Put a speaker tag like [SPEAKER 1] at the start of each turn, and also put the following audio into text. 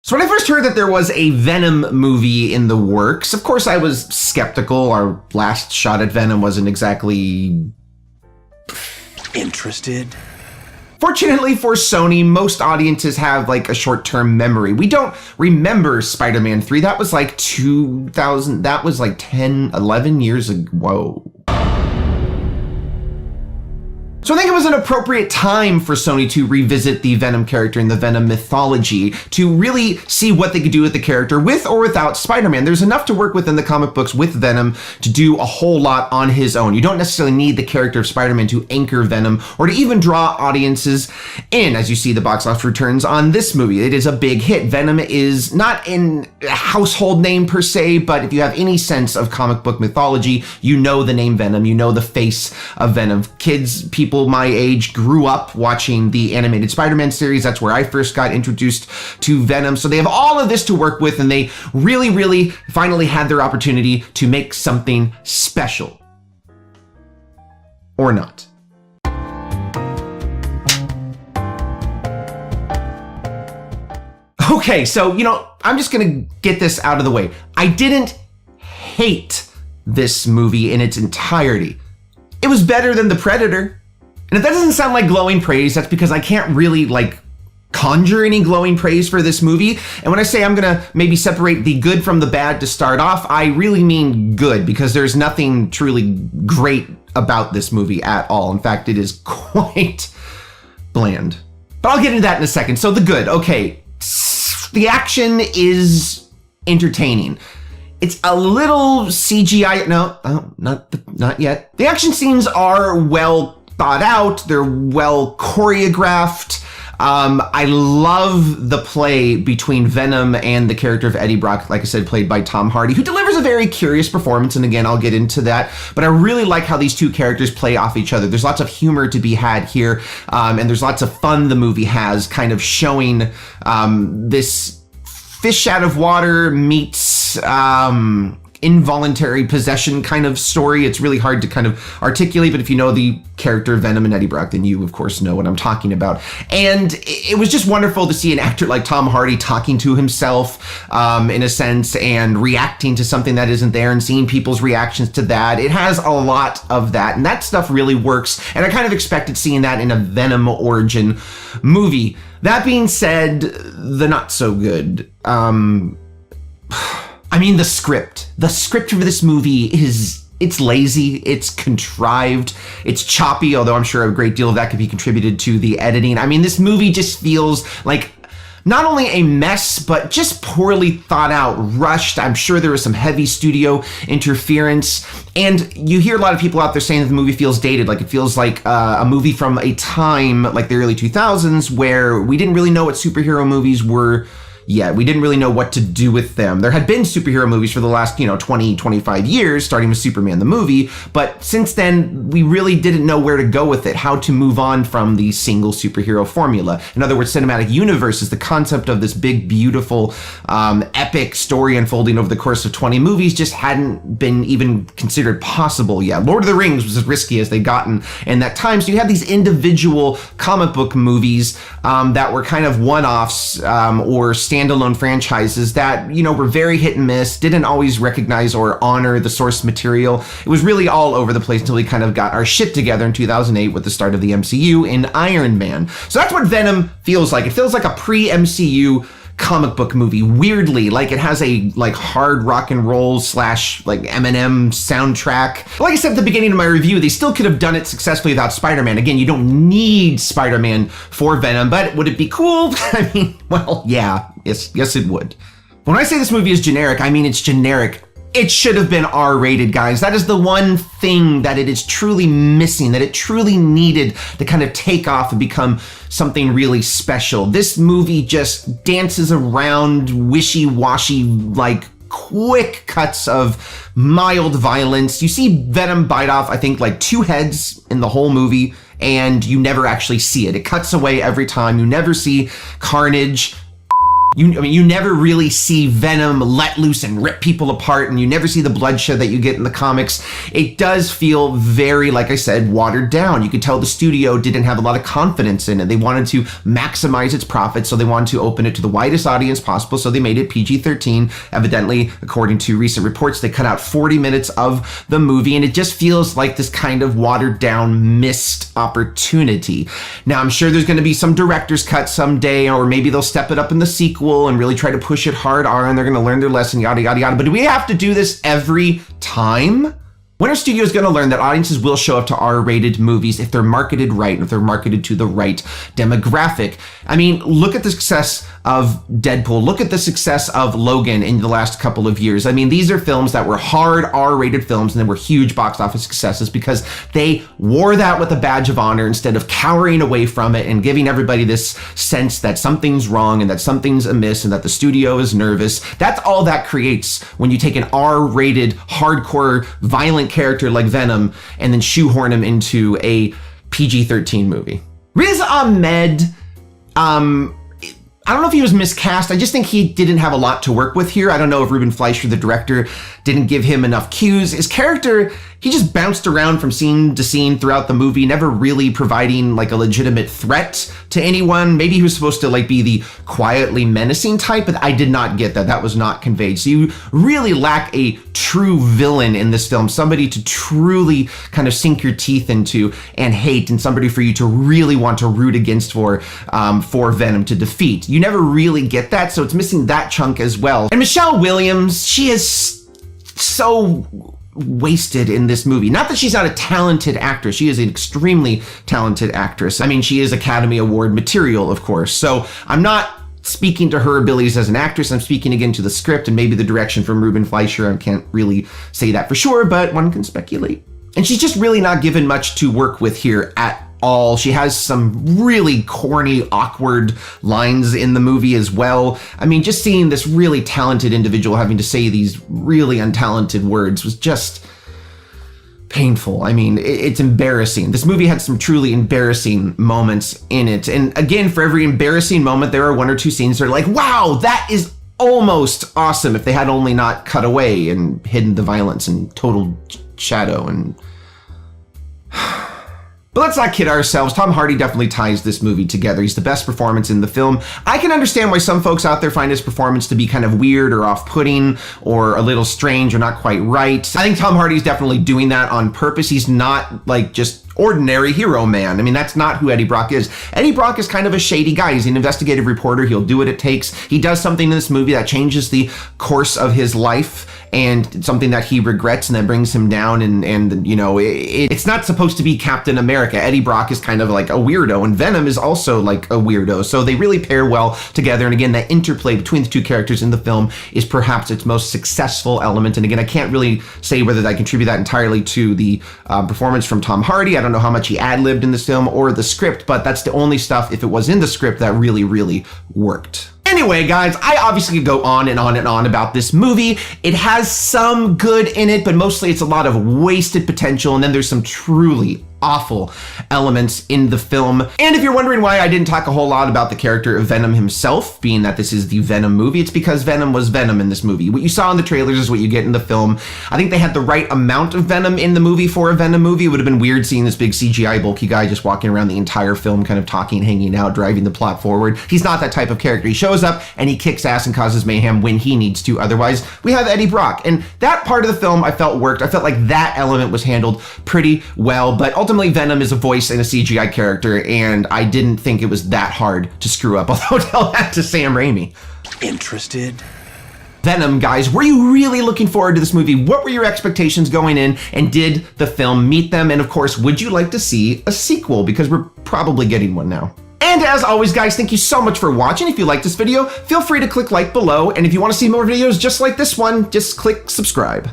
[SPEAKER 1] So when I first heard that there was a Venom movie in the works, of course I was skeptical. Our last shot at Venom wasn't exactly
[SPEAKER 2] interested.
[SPEAKER 1] Fortunately for Sony, most audiences have like a short-term memory. We don't remember Spider-Man 3. That was like 2000, that was like 10, 11 years ago. Whoa. So I think it was an appropriate time for Sony to revisit the Venom character in the Venom mythology, to really see what they could do with the character with or without Spider-Man. There's enough to work with in the comic books with Venom to do a whole lot on his own. You don't necessarily need the character of Spider-Man to anchor Venom or to even draw audiences in, as you see the box office returns on this movie. It is a big hit. Venom is not a household name per se, but if you have any sense of comic book mythology, you know the name Venom, you know the face of Venom. Kids, people my age grew up watching the animated Spider-Man series. That's where I first got introduced to Venom. So they have all of this to work with, and they really finally had their opportunity to make something special. Or not. Okay, so, I'm just gonna get this out of the way. I didn't hate this movie in its entirety. It was better than The Predator. And if that doesn't sound like glowing praise, that's because I can't really conjure any glowing praise for this movie. And when I say I'm gonna maybe separate the good from the bad to start off, I really mean good, because there's nothing truly great about this movie at all. In fact, it is quite bland. But I'll get into that in a second. So the good, okay. The action is entertaining. It's a little CGI, not yet. The action scenes are well thought out, they're well choreographed. I love the play between Venom and the character of Eddie Brock, like I said, played by Tom Hardy, who delivers a very curious performance, and again, I'll get into that, but I really like how these two characters play off each other. There's lots of humor to be had here, and there's lots of fun the movie has, kind of showing this fish out of water meets involuntary possession kind of story. It's really hard to kind of articulate, but if you know the character of Venom and Eddie Brock, then you of course know what I'm talking about. And it was just wonderful to see an actor like Tom Hardy talking to himself in a sense, and reacting to something that isn't there, and seeing people's reactions to that. It has a lot of that, and that stuff really works, and I kind of expected seeing that in a Venom origin movie. That being said, the not so good. The script. The script for this movie it's lazy, it's contrived, it's choppy, although I'm sure a great deal of that could be contributed to the editing. This movie just feels like not only a mess, but just poorly thought out, rushed. I'm sure there was some heavy studio interference. And you hear a lot of people out there saying that the movie feels dated, like it feels like a movie from a time like the early 2000s where we didn't really know what superhero movies were yet. We didn't really know what to do with them. There had been superhero movies for the last, 20, 25 years, starting with Superman the movie, but since then, we really didn't know where to go with it, how to move on from the single superhero formula. In other words, cinematic universe is the concept of this big, beautiful, epic story unfolding over the course of 20 movies just hadn't been even considered possible yet. Lord of the Rings was as risky as they'd gotten in that time, so you had these individual comic book movies that were kind of one-offs or standalone franchises that, were very hit and miss, didn't always recognize or honor the source material. It was really all over the place until we kind of got our shit together in 2008 with the start of the MCU in Iron Man. So that's what Venom feels like. It feels like a pre-MCU comic book movie, weirdly, like it has a hard rock and roll / Eminem soundtrack. Like I said at the beginning of my review, they still could have done it successfully without Spider-Man. Again, you don't need Spider-Man for Venom, but would it be cool? Well, yeah, yes it would. When I say this movie is generic, I mean it's generic. It should have been R-rated, guys. That is the one thing that it is truly missing, that it truly needed to kind of take off and become something really special. This movie just dances around wishy-washy, quick cuts of mild violence. You see Venom bite off, I think, 2 heads in the whole movie, and you never actually see it. It cuts away every time. You never see carnage. You never really see Venom let loose and rip people apart, and you never see the bloodshed that you get in the comics. It does feel very, like I said, watered down. You could tell the studio didn't have a lot of confidence in it. They wanted to maximize its profits, so they wanted to open it to the widest audience possible, so they made it PG-13. Evidently, according to recent reports, they cut out 40 minutes of the movie, and it just feels like this kind of watered down, missed opportunity. Now, I'm sure there's going to be some director's cut someday, or maybe they'll step it up in the sequel and really try to push it hard on, and they're going to learn their lesson, yada, yada, yada. But do we have to do this every time? When are studios going to learn that audiences will show up to R-rated movies if they're marketed right, and if they're marketed to the right demographic? I mean, look at the success of Deadpool. Look at the success of Logan in the last couple of years. I mean, these are films that were hard R-rated films, and they were huge box office successes because they wore that with a badge of honor instead of cowering away from it and giving everybody this sense that something's wrong and that something's amiss and that the studio is nervous. That's all that creates when you take an R-rated, hardcore, violent character like Venom and then shoehorn him into a PG-13 movie. Riz Ahmed, I don't know if he was miscast. I just think he didn't have a lot to work with here. I don't know if Ruben Fleischer, the director, didn't give him enough cues. His character, he just bounced around from scene to scene throughout the movie, never really providing like a legitimate threat to anyone. Maybe he was supposed to like be the quietly menacing type, but I did not get that. That was not conveyed. So you really lack a true villain in this film, somebody to truly kind of sink your teeth into and hate, and somebody for you to really want to root against for Venom to defeat. You never really get that, so it's missing that chunk as well. And Michelle Williams, she is so wasted in this movie. Not that she's not a talented actress. She is an extremely talented actress. I mean, she is Academy Award material, of course. So I'm not speaking to her abilities as an actress. I'm speaking again to the script and maybe the direction from Ruben Fleischer. I can't really say that for sure, but one can speculate. And she's just really not given much to work with here at all. She has some really corny, awkward lines in the movie as well. I mean, just seeing this really talented individual having to say these really untalented words was just painful. I mean, it's embarrassing. This movie had some truly embarrassing moments in it. And again, for every embarrassing moment, there are one or two scenes that are like, wow, that is almost awesome, if they had only not cut away and hidden the violence and total shadow and... But let's not kid ourselves. Tom Hardy definitely ties this movie together. He's the best performance in the film. I can understand why some folks out there find his performance to be kind of weird or off-putting or a little strange or not quite right. I think Tom Hardy's definitely doing that on purpose. He's not like just ordinary hero man. I mean, that's not who Eddie Brock is. Eddie Brock is kind of a shady guy. He's an investigative reporter. He'll do what it takes. He does something in this movie that changes the course of his life, and something that he regrets and that brings him down, and you know, it's not supposed to be Captain America. Eddie Brock is kind of like a weirdo, and Venom is also like a weirdo, so they really pair well together. And again, that interplay between the two characters in the film is perhaps its most successful element. And again, I can't really say whether I contribute that entirely to the performance from Tom Hardy. I don't know how much he ad-libbed in this film or the script, but that's the only stuff, if it was in the script, that really, really worked. Anyway, guys, I obviously could go on and on and on about this movie. It has some good in it, but mostly it's a lot of wasted potential, and then there's some truly awful elements in the film. And if you're wondering why I didn't talk a whole lot about the character of Venom himself, being that this is the Venom movie, it's because Venom was Venom in this movie. What you saw in the trailers is what you get in the film. I think they had the right amount of Venom in the movie for a Venom movie. It would have been weird seeing this big CGI bulky guy just walking around the entire film, kind of talking, hanging out, driving the plot forward. He's not that type of character. He shows up and he kicks ass and causes mayhem when he needs to. Otherwise, we have Eddie Brock. And that part of the film I felt worked. I felt like that element was handled pretty well, but ultimately Venom is a voice and a CGI character, and I didn't think it was that hard to screw up, although tell that to Sam Raimi.
[SPEAKER 2] Interested?
[SPEAKER 1] Venom, guys, were you really looking forward to this movie? What were your expectations going in, and did the film meet them? And of course, would you like to see a sequel? Because we're probably getting one now. And as always, guys, thank you so much for watching. If you like this video, feel free to click like below. And if you want to see more videos just like this one, just click subscribe.